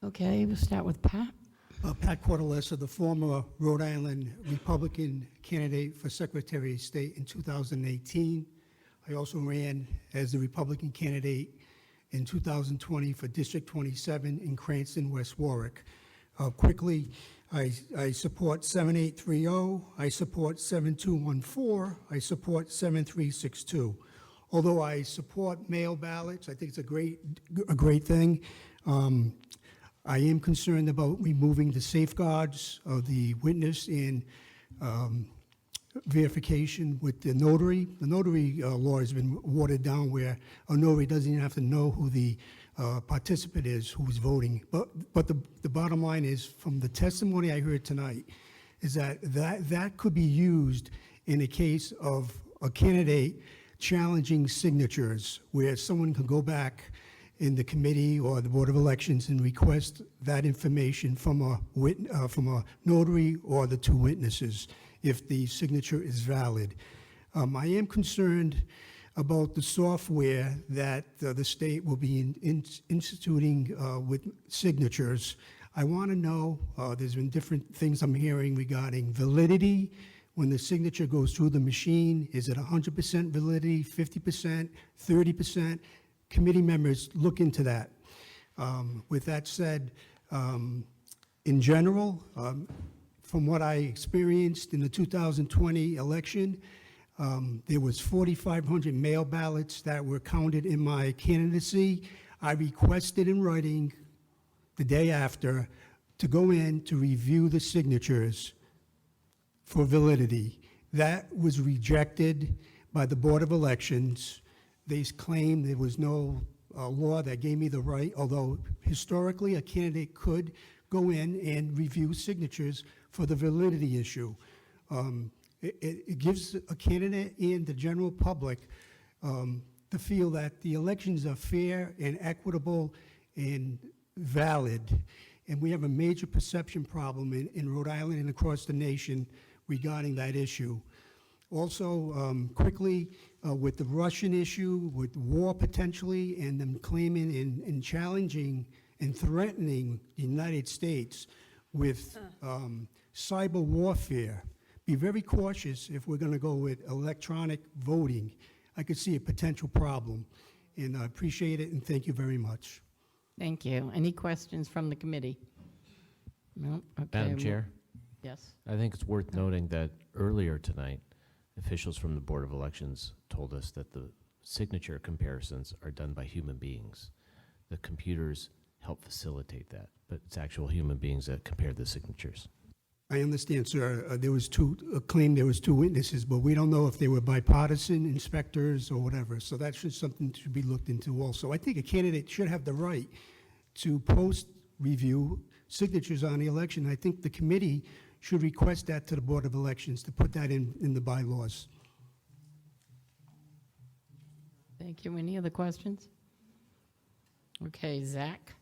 Okay, we'll start with Pat. Pat Cortellessa, the former Rhode Island Republican candidate for Secretary of State in 2018. I also ran as the Republican candidate in 2020 for District 27 in Cranston, West Warwick. Quickly, I support 7830, I support 7214, I support 7362. Although I support mail ballots, I think it's a great thing. I am concerned about removing the safeguards of the witness in verification with the notary. The notary law has been watered down where a notary doesn't even have to know who the participant is who's voting. But the bottom line is, from the testimony I heard tonight, is that could be used in a case of a candidate challenging signatures, where someone can go back in the committee or the Board of Elections and request that information from a notary or the two witnesses if the signature is valid. I am concerned about the software that the state will be instituting with signatures. I want to know, there's been different things I'm hearing regarding validity. When the signature goes through the machine, is it 100% validity, 50%, 30%? Committee members look into that. With that said, in general, from what I experienced in the 2020 election, there was 4,500 mail ballots that were counted in my candidacy. I requested in writing the day after to go in to review the signatures for validity. That was rejected by the Board of Elections. They claimed there was no law that gave me the right, although historically a candidate could go in and review signatures for the validity issue. It gives a candidate and the general public to feel that the elections are fair and equitable and valid. And we have a major perception problem in Rhode Island and across the nation regarding that issue. Also, quickly, with the Russian issue, with war potentially, and them claiming and challenging and threatening the United States with cyber warfare, be very cautious if we're going to go with electronic voting. I could see a potential problem, and I appreciate it, and thank you very much. Thank you. Any questions from the committee? No? Okay. Madam Chair, Yes. I think it's worth noting that earlier tonight, officials from the Board of Elections told us that the signature comparisons are done by human beings. The computers help facilitate that, but it's actual human beings that compare the signatures. I understand, sir. There was claimed there was two witnesses, but we don't know if they were bipartisan inspectors or whatever. So that's just something to be looked into also. I think a candidate should have the right to post-review signatures on the election. I think the committee should request that to the Board of Elections to put that in the bylaws. Thank you. Any other questions? Okay, Zach?